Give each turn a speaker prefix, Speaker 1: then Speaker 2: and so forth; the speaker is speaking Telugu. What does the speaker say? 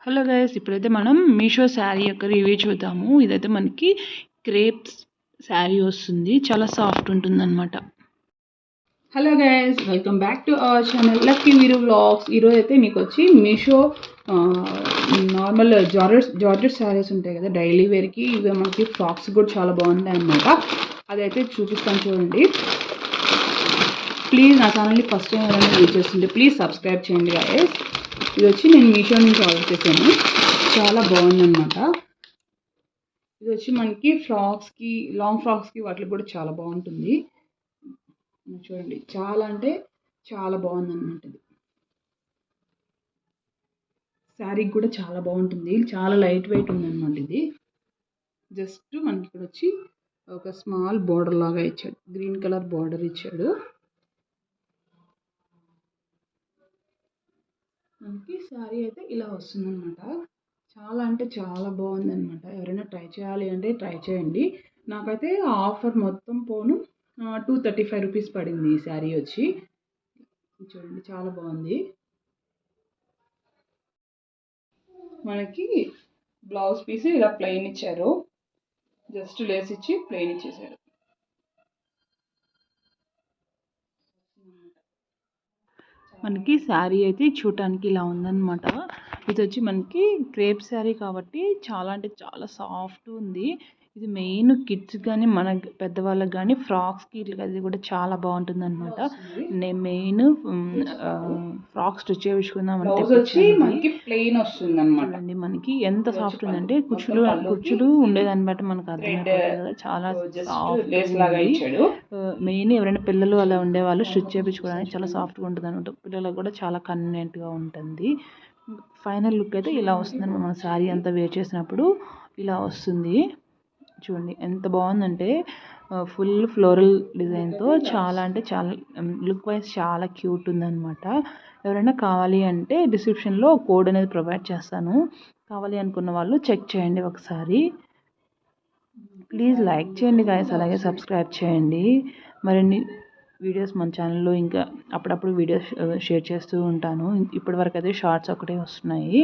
Speaker 1: హలో గైస్, ఇప్పుడైతే మనం మీషో శారీ యొక్క రివ్యూ చూద్దాము. ఇదైతే మనకి క్రేప్స్ శారీ వస్తుంది, చాలా సాఫ్ట్ ఉంటుందన్నమాట. Hello guys, welcome back to our channel lucky వీరు వ్లాగ్స్. ఈరోజు అయితే మీకు వచ్చి మీషో నార్మల్ జార్జెట్ శారీస్ ఉంటాయి కదా డైలీ వేర్కి, ఇవి మనకి ఫ్రాక్స్ కూడా చాలా బాగుంటాయి అన్నమాట. అదైతే చూపిస్తాను చూడండి. ప్లీజ్ నా ఛానల్ని ఫస్ట్ టైం ఏదైనా యూజ్ చేస్తుంటే ప్లీజ్ సబ్స్క్రైబ్ చేయండి గైస్. ఇది వచ్చి నేను మీషో నుంచి ఆర్డర్ చేశాను, చాలా బాగుందన్నమాట. ఇది వచ్చి మనకి ఫ్రాక్స్కి, లాంగ్ ఫ్రాక్స్కి వాటికి కూడా చాలా బాగుంటుంది. చూడండి, చాలా అంటే చాలా బాగుందన్నమాట. ఇది శారీకి కూడా చాలా బాగుంటుంది, చాలా లైట్ వెయిట్ ఉందన్నమాట. ఇది జస్ట్ మనకి ఇక్కడ వచ్చి ఒక స్మాల్ బార్డర్ లాగా ఇచ్చాడు, గ్రీన్ కలర్ బార్డర్ ఇచ్చాడు. మనకి శారీ అయితే ఇలా వస్తుందన్నమాట. చాలా అంటే చాలా బాగుందన్నమాట. ఎవరైనా ట్రై చేయాలి అంటే ట్రై చేయండి. నాకైతే ఆఫర్ మొత్తం పోను 235 రూపీస్ పడింది ఈ శారీ వచ్చి. చూడండి, చాలా బాగుంది. మనకి బ్లౌజ్ పీస్ ఇలా ప్లెయిన్ ఇచ్చారు, జస్ట్ లేస్ ఇచ్చి ప్లెయిన్ ఇచ్చేసారు. మనకి శారీ అయితే చూడటానికి ఇలా ఉందన్నమాట. ఇది వచ్చి మనకి క్రేప్ శారీ కాబట్టి చాలా అంటే చాలా సాఫ్ట్ ఉంది. ఇది మెయిన్ కిడ్స్ కానీ మన పెద్దవాళ్ళకి కానీ ఫ్రాక్స్కి అది కూడా చాలా బాగుంటుంది అనమాట. నేను మెయిన్ ఫ్రాక్స్ స్టిచ్ చేయించుకుందామంటే ప్లెయిన్ వస్తుంది అనమాట. మనకి ఎంత సాఫ్ట్ ఉందంటే కుచ్చులు ఉండేదాన్ని బట్టి మనకు అర్థమైపోతుంది కదా, చాలా సాఫ్ట్. మెయిన్ ఎవరైనా పిల్లలు అలా ఉండేవాళ్ళు స్టిచ్ చేయించుకోవడానికి చాలా సాఫ్ట్గా ఉంటుంది అనమాట. పిల్లలకు కూడా చాలా కన్వీనియంట్గా ఉంటుంది. ఫైనల్ లుక్ అయితే ఇలా వస్తుంది అనమాట. మన శారీ అంతా వేర్ చేసినప్పుడు ఇలా వస్తుంది. చూడండి ఎంత బాగుందంటే, ఫుల్ ఫ్లోరల్ డిజైన్తో చాలా అంటే చాలా లుక్ వైజ్ చాలా క్యూట్ ఉందన్నమాట. ఎవరైనా కావాలి అంటే డిస్క్రిప్షన్లో కోడ్ అనేది ప్రొవైడ్ చేస్తాను, కావాలి అనుకున్న వాళ్ళు చెక్ చేయండి ఒకసారి. ప్లీజ్ లైక్ చేయండి గాయస్, అలాగే సబ్స్క్రైబ్ చేయండి. మరిన్ని వీడియోస్ మన ఛానల్లో ఇంకా అప్పుడప్పుడు వీడియోస్ షేర్ చేస్తూ ఉంటాను. ఇప్పటివరకు అయితే షార్ట్స్ ఒకటే వస్తున్నాయి.